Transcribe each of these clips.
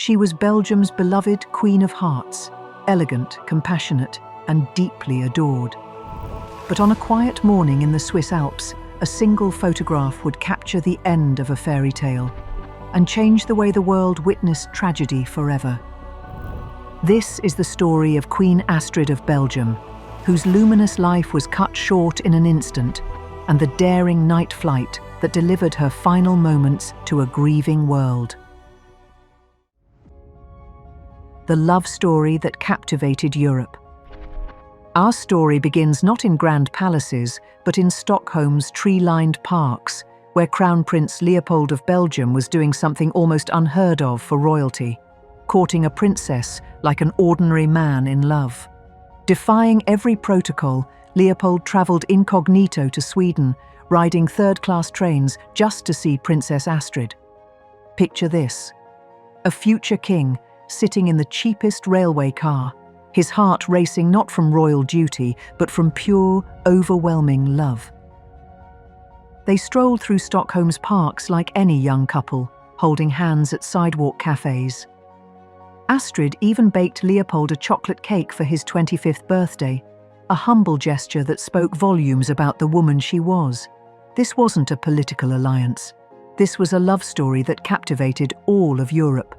She was Belgium's beloved Queen of Hearts, elegant, compassionate, and deeply adored. But on a quiet morning in the Swiss Alps, a single photograph would capture the end of a fairy tale and change the way the world witnessed tragedy forever. This is the story of Queen Astrid of Belgium, whose luminous life was cut short in an instant, and the daring night flight that delivered her final moments to a grieving world. The love story that captivated Europe. Our story begins not in grand palaces, but in Stockholm's tree-lined parks, where Crown Prince Leopold of Belgium was doing something almost unheard of for royalty, courting a princess like an ordinary man in love. Defying every protocol, Leopold travelled incognito to Sweden, riding third-class trains just to see Princess Astrid. Picture this: a future king sitting in the cheapest railway car, his heart racing not from royal duty, but from pure, overwhelming love. They strolled through Stockholm's parks like any young couple, holding hands at sidewalk cafes. Astrid even baked Leopold a chocolate cake for his 25th birthday, a humble gesture that spoke volumes about the woman she was. This wasn't a political alliance. This was a love story that captivated all of Europe.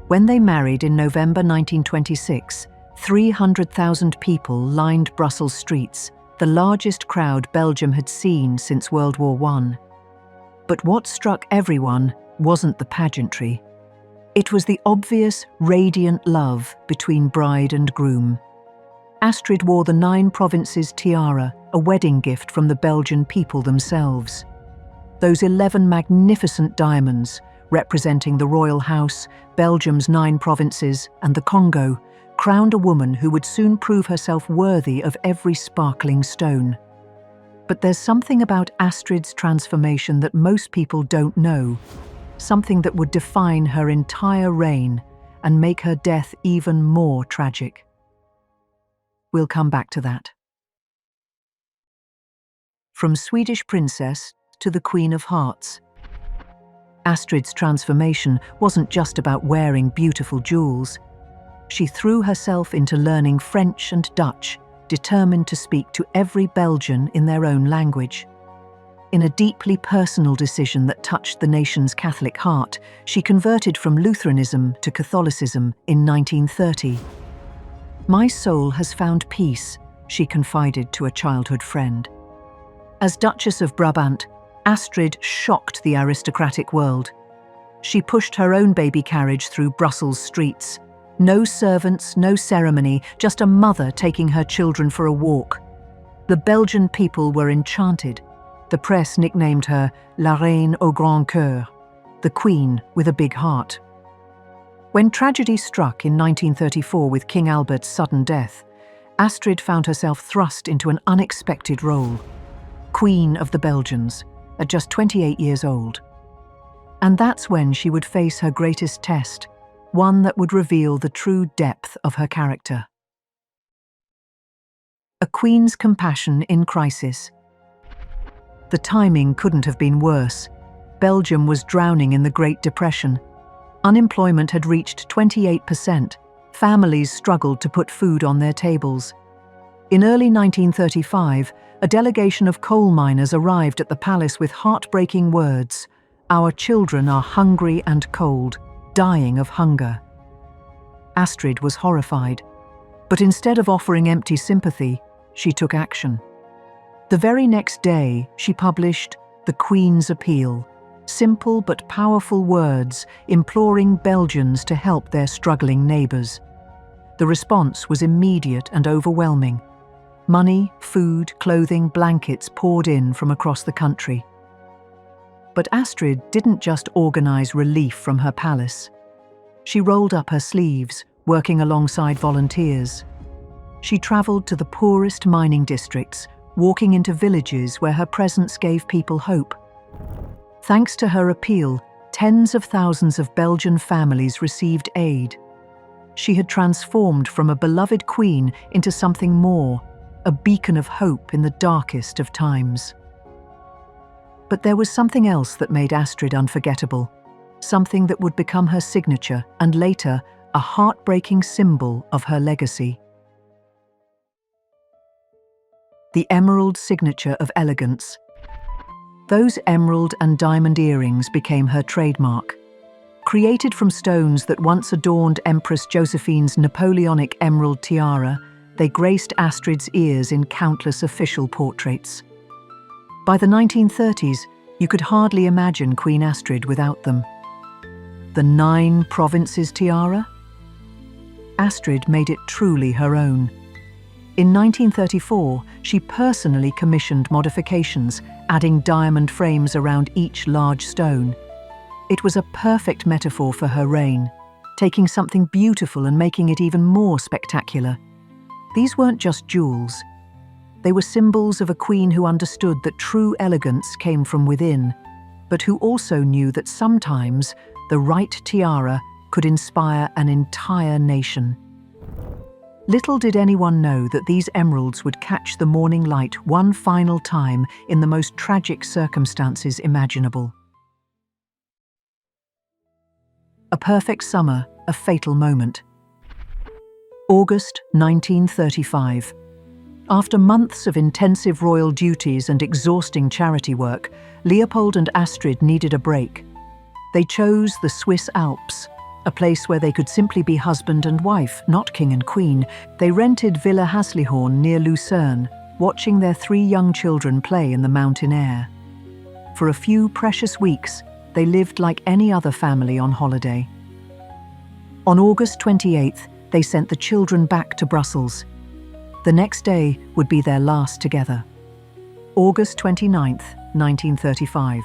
When they married in November 1926, 300,000 people lined Brussels streets, the largest crowd Belgium had seen since World War I. But what struck everyone wasn't the pageantry. It was the obvious, radiant love between bride and groom. Astrid wore the Nine Provinces Tiara, a wedding gift from the Belgian people themselves. Those 11 magnificent diamonds, representing the royal house, Belgium's 9 provinces, and the Congo, crowned a woman who would soon prove herself worthy of every sparkling stone. But there's something about Astrid's transformation that most people don't know, something that would define her entire reign and make her death even more tragic. We'll come back to that. From Swedish princess to the Queen of Hearts. Astrid's transformation wasn't just about wearing beautiful jewels. She threw herself into learning French and Dutch, determined to speak to every Belgian in their own language. In a deeply personal decision that touched the nation's Catholic heart, she converted from Lutheranism to Catholicism in 1930. "My soul has found peace," she confided to a childhood friend. As Duchess of Brabant, Astrid shocked the aristocratic world. She pushed her own baby carriage through Brussels streets. No servants, no ceremony, just a mother taking her children for a walk. The Belgian people were enchanted. The press nicknamed her La Reine au Grand Cœur, the Queen with a big heart. When tragedy struck in 1934 with King Albert's sudden death, Astrid found herself thrust into an unexpected role, Queen of the Belgians, at just 28 years old. And that's when she would face her greatest test, one that would reveal the true depth of her character. A queen's compassion in crisis. The timing couldn't have been worse. Belgium was drowning in the Great Depression. Unemployment had reached 28%. Families struggled to put food on their tables. In early 1935, a delegation of coal miners arrived at the palace with heartbreaking words: "Our children are hungry and cold, dying of hunger." Astrid was horrified, but instead of offering empty sympathy, she took action. The very next day, she published The Queen's Appeal, simple but powerful words imploring Belgians to help their struggling neighbours. The response was immediate and overwhelming. Money, food, clothing, blankets poured in from across the country. But Astrid didn't just organise relief from her palace. She rolled up her sleeves, working alongside volunteers. She travelled to the poorest mining districts, walking into villages where her presence gave people hope. Thanks to her appeal, tens of thousands of Belgian families received aid. She had transformed from a beloved queen into something more, a beacon of hope in the darkest of times. But there was something else that made Astrid unforgettable. something that would become her signature and later a heartbreaking symbol of her legacy. The emerald signature of elegance. Those emerald and diamond earrings became her trademark. Created from stones that once adorned Empress Joséphine's Napoleonic emerald tiara, they graced Astrid's ears in countless official portraits. By the 1930s, you could hardly imagine Queen Astrid without them. The Nine Provinces Tiara? Astrid made it truly her own. In 1934, she personally commissioned modifications, adding diamond frames around each large stone. It was a perfect metaphor for her reign, taking something beautiful and making it even more spectacular. These weren't just jewels. They were symbols of a queen who understood that true elegance came from within, but who also knew that sometimes the right tiara could inspire an entire nation. Little did anyone know that these emeralds would catch the morning light one final time in the most tragic circumstances imaginable. A perfect summer, a fatal moment. August 1935. After months of intensive royal duties and exhausting charity work, Leopold and Astrid needed a break. They chose the Swiss Alps, a place where they could simply be husband and wife, not king and queen. They rented Villa Haslihorn near Lucerne, watching their 3 young children play in the mountain air. For a few precious weeks, they lived like any other family on holiday. On August 28th, they sent the children back to Brussels. The next day would be their last together. August 29th, 1935.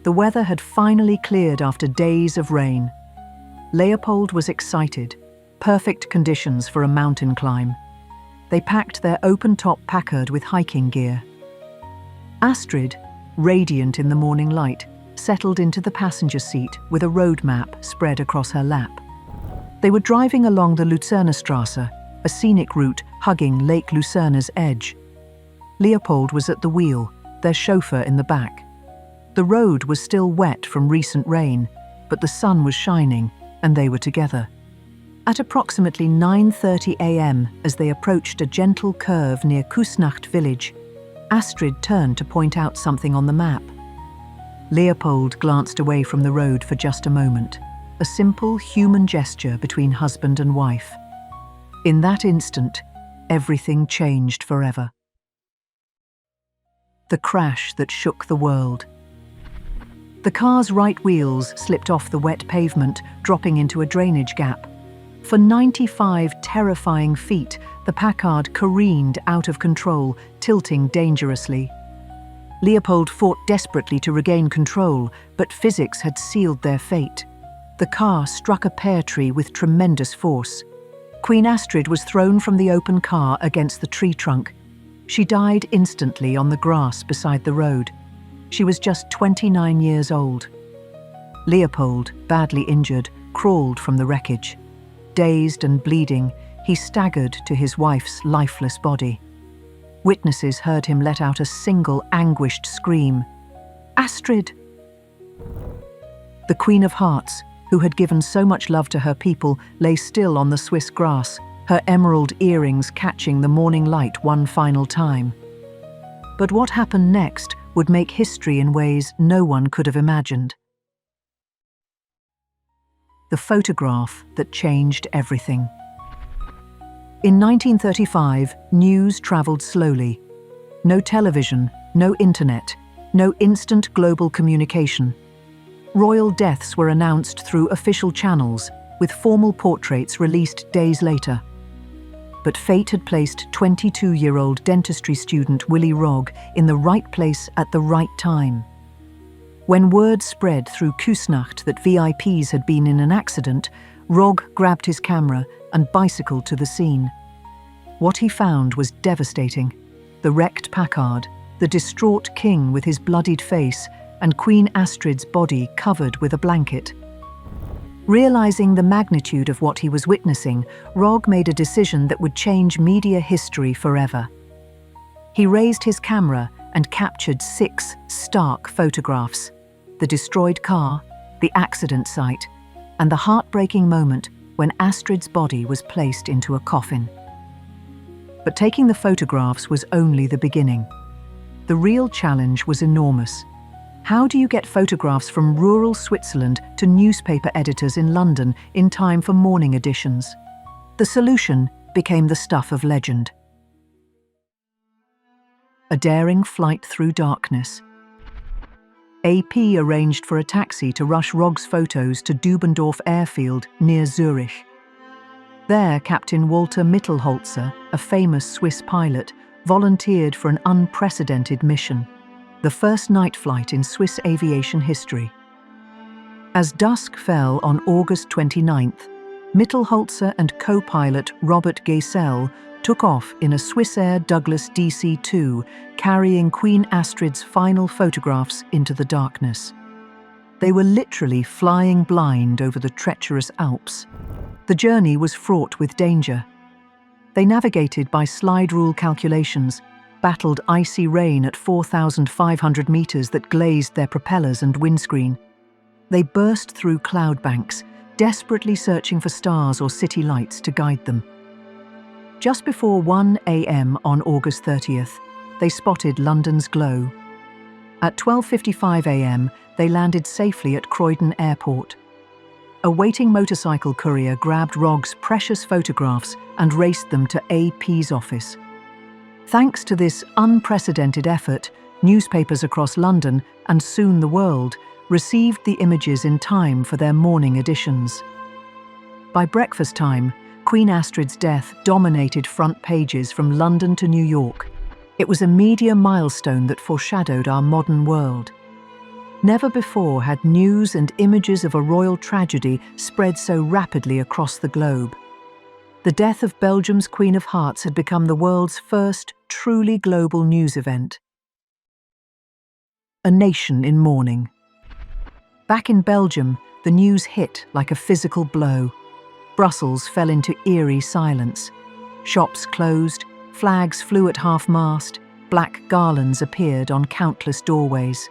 The weather had finally cleared after days of rain. Leopold was excited, perfect conditions for a mountain climb. They packed their open-top Packard with hiking gear. Astrid, radiant in the morning light, settled into the passenger seat with a road map spread across her lap. They were driving along the Luzernerstrasse, a scenic route hugging Lake Lucerne's edge. Leopold was at the wheel, their chauffeur in the back. The road was still wet from recent rain, but the sun was shining, and they were together. At approximately 9:30 a.m., as they approached a gentle curve near Kusnacht village, Astrid turned to point out something on the map. Leopold glanced away from the road for just a moment, a simple human gesture between husband and wife. In that instant, everything changed forever. The crash that shook the world. The car's right wheels slipped off the wet pavement, dropping into a drainage gap. For 95 terrifying feet, the Packard careened out of control, tilting dangerously. Leopold fought desperately to regain control, but physics had sealed their fate. The car struck a pear tree with tremendous force. Queen Astrid was thrown from the open car against the tree trunk. She died instantly on the grass beside the road. She was just 29 years old. Leopold, badly injured, crawled from the wreckage. Dazed and bleeding, he staggered to his wife's lifeless body. Witnesses heard him let out a single anguished scream. "Astrid!" The Queen of Hearts, who had given so much love to her people, lay still on the Swiss grass, her emerald earrings catching the morning light one final time. But what happened next would make history in ways no one could have imagined. The photograph that changed everything. In 1935, news traveled slowly. No television, no internet, no instant global communication. Royal deaths were announced through official channels, with formal portraits released days later. But fate had placed 22-year-old dentistry student Willy Rogg in the right place at the right time. When word spread through Kusnacht that VIPs had been in an accident, Rogg grabbed his camera and bicycled to the scene. What he found was devastating. The wrecked Packard, the distraught king with his bloodied face, and Queen Astrid's body covered with a blanket. Realizing the magnitude of what he was witnessing, Rogg made a decision that would change media history forever. He raised his camera and captured 6 stark photographs: the destroyed car, the accident site, and the heartbreaking moment when Astrid's body was placed into a coffin. But taking the photographs was only the beginning. The real challenge was enormous. How do you get photographs from rural Switzerland to newspaper editors in London in time for morning editions? The solution became the stuff of legend. A daring flight through darkness. AP arranged for a taxi to rush Rogg's photos to Dubendorf airfield near Zurich. There, Captain Walter Mittelholzer, a famous Swiss pilot, volunteered for an unprecedented mission, the first night flight in Swiss aviation history. As dusk fell on August 29th, Mittelholzer and co-pilot Robert Gesell took off in a Swissair Douglas DC-2, carrying Queen Astrid's final photographs into the darkness. They were literally flying blind over the treacherous Alps. The journey was fraught with danger. They navigated by slide rule calculations, battled icy rain at 4,500 meters that glazed their propellers and windscreen. They burst through cloud banks, desperately searching for stars or city lights to guide them. Just before 1 a.m. on August 30th, they spotted London's glow. At 12:55 a.m., they landed safely at Croydon Airport. A waiting motorcycle courier grabbed Rogg's precious photographs and raced them to AP's office. Thanks to this unprecedented effort, newspapers across London, and soon the world, received the images in time for their morning editions. By breakfast time, Queen Astrid's death dominated front pages from London to New York. It was a media milestone that foreshadowed our modern world. Never before had news and images of a royal tragedy spread so rapidly across the globe. The death of Belgium's Queen of Hearts had become the world's first truly global news event. A nation in mourning. Back in Belgium, the news hit like a physical blow. Brussels fell into eerie silence. Shops closed, flags flew at half-mast, black garlands appeared on countless doorways.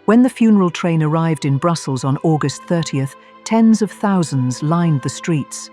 When the funeral train arrived in Brussels on August 30th, tens of thousands lined the streets.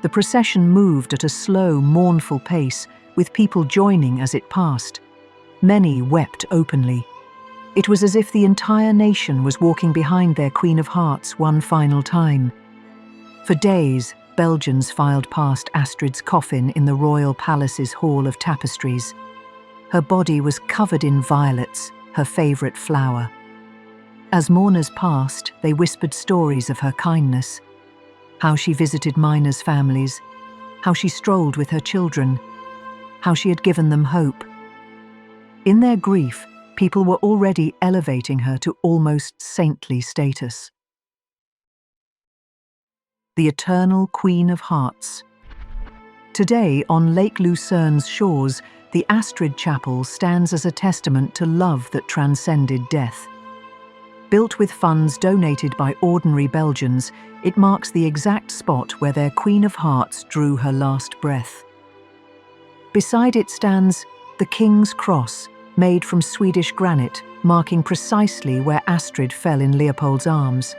The procession moved at a slow, mournful pace, with people joining as it passed. Many wept openly. It was as if the entire nation was walking behind their Queen of Hearts one final time. For days, Belgians filed past Astrid's coffin in the royal palace's Hall of Tapestries. Her body was covered in violets, her favourite flower. As mourners passed, they whispered stories of her kindness, how she visited miners' families, how she strolled with her children, how she had given them hope. In their grief, people were already elevating her to almost saintly status. The eternal Queen of Hearts. Today, on Lake Lucerne's shores, the Astrid Chapel stands as a testament to love that transcended death. Built with funds donated by ordinary Belgians, it marks the exact spot where their Queen of Hearts drew her last breath. Beside it stands the King's Cross, made from Swedish granite, marking precisely where Astrid fell in Leopold's arms.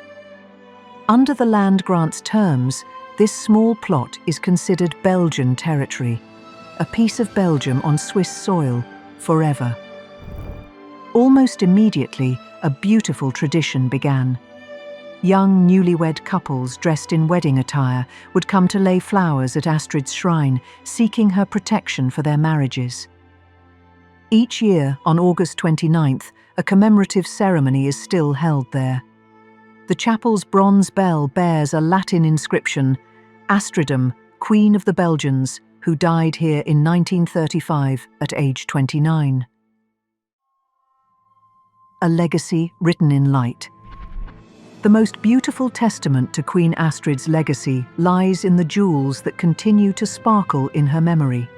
Under the land grant's terms, this small plot is considered Belgian territory, a piece of Belgium on Swiss soil, forever. Almost immediately, a beautiful tradition began. Young newlywed couples dressed in wedding attire would come to lay flowers at Astrid's shrine, seeking her protection for their marriages. Each year, on August 29th, a commemorative ceremony is still held there. The chapel's bronze bell bears a Latin inscription, Astridum, Queen of the Belgians, who died here in 1935 at age 29. A legacy written in light. The most beautiful testament to Queen Astrid's legacy lies in the jewels that continue to sparkle in her memory.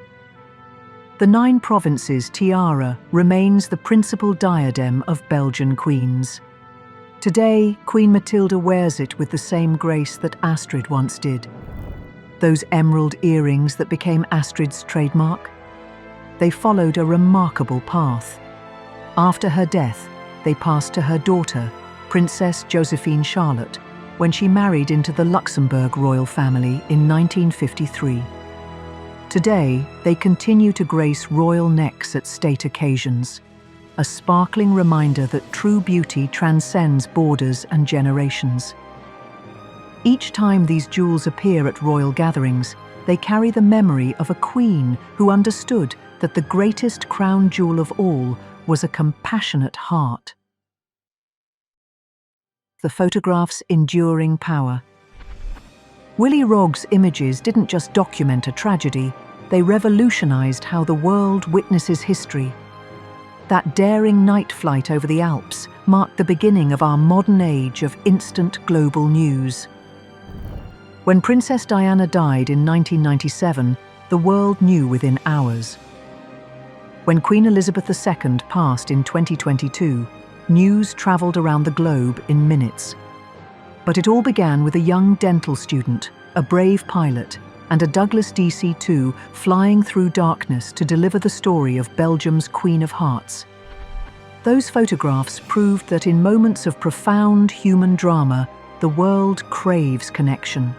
The Nine Provinces Tiara remains the principal diadem of Belgian queens. Today, Queen Matilda wears it with the same grace that Astrid once did. Those emerald earrings that became Astrid's trademark? They followed a remarkable path. After her death, they passed to her daughter, Princess Joséphine-Charlotte, when she married into the Luxembourg royal family in 1953. Today, they continue to grace royal necks at state occasions, a sparkling reminder that true beauty transcends borders and generations. Each time these jewels appear at royal gatherings, they carry the memory of a queen who understood that the greatest crown jewel of all was a compassionate heart. The photograph's enduring power. Willy Rogg's images didn't just document a tragedy, they revolutionized how the world witnesses history. That daring night flight over the Alps marked the beginning of our modern age of instant global news. When Princess Diana died in 1997, the world knew within hours. When Queen Elizabeth II passed in 2022, news traveled around the globe in minutes. But it all began with a young dental student, a brave pilot, and a Douglas DC-2 flying through darkness to deliver the story of Belgium's Queen of Hearts. Those photographs proved that in moments of profound human drama, the world craves connection.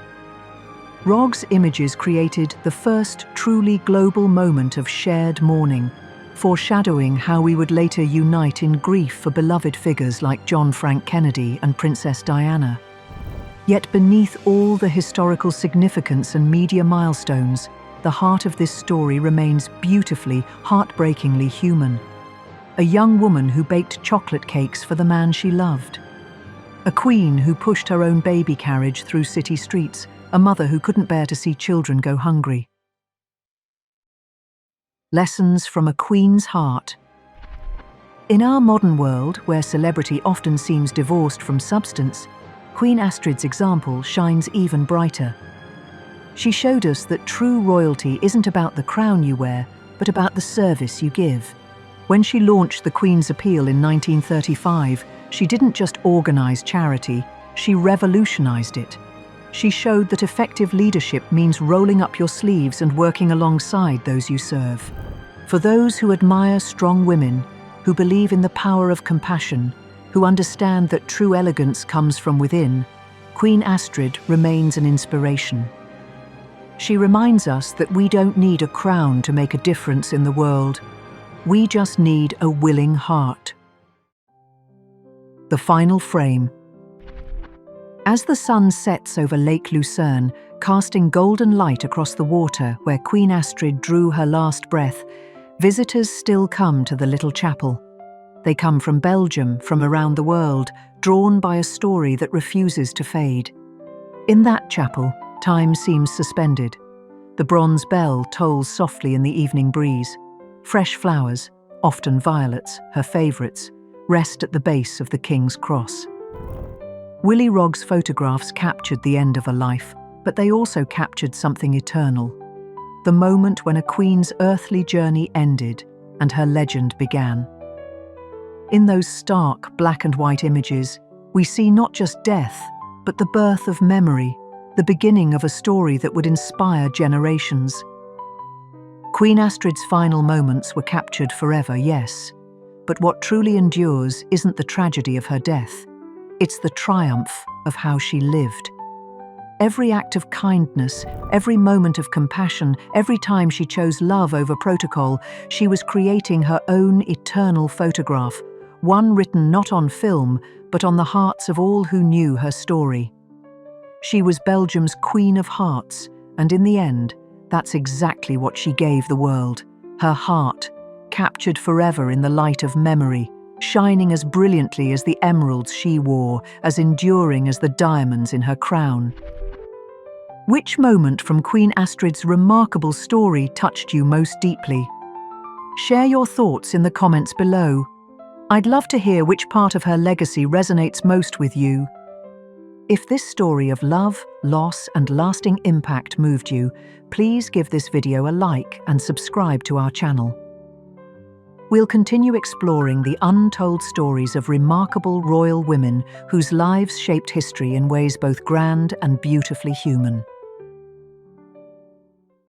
Rogg's images created the first truly global moment of shared mourning, foreshadowing how we would later unite in grief for beloved figures like John Frank Kennedy and Princess Diana. Yet beneath all the historical significance and media milestones, the heart of this story remains beautifully, heartbreakingly human. A young woman who baked chocolate cakes for the man she loved. A queen who pushed her own baby carriage through city streets, a mother who couldn't bear to see children go hungry. Lessons from a queen's heart. In our modern world, where celebrity often seems divorced from substance, Queen Astrid's example shines even brighter. She showed us that true royalty isn't about the crown you wear, but about the service you give. When she launched the Queen's Appeal in 1935, she didn't just organize charity, she revolutionized it. She showed that effective leadership means rolling up your sleeves and working alongside those you serve. For those who admire strong women, who believe in the power of compassion, who understand that true elegance comes from within, Queen Astrid remains an inspiration. She reminds us that we don't need a crown to make a difference in the world. We just need a willing heart. The final frame. As the sun sets over Lake Lucerne, casting golden light across the water where Queen Astrid drew her last breath, visitors still come to the little chapel. They come from Belgium, from around the world, drawn by a story that refuses to fade. In that chapel, time seems suspended. The bronze bell tolls softly in the evening breeze. Fresh flowers, often violets, her favourites, rest at the base of the King's Cross. Willy Rogg's photographs captured the end of a life, but they also captured something eternal. The moment when a queen's earthly journey ended and her legend began. In those stark black and white images, we see not just death, but the birth of memory, the beginning of a story that would inspire generations. Queen Astrid's final moments were captured forever, yes, but what truly endures isn't the tragedy of her death. It's the triumph of how she lived. Every act of kindness, every moment of compassion, every time she chose love over protocol, she was creating her own eternal photograph, one written not on film, but on the hearts of all who knew her story. She was Belgium's Queen of Hearts, and in the end, that's exactly what she gave the world. Her heart, captured forever in the light of memory, shining as brilliantly as the emeralds she wore, as enduring as the diamonds in her crown. Which moment from Queen Astrid's remarkable story touched you most deeply? Share your thoughts in the comments below. I'd love to hear which part of her legacy resonates most with you. If this story of love, loss, and lasting impact moved you, please give this video a like and subscribe to our channel. We'll continue exploring the untold stories of remarkable royal women whose lives shaped history in ways both grand and beautifully human.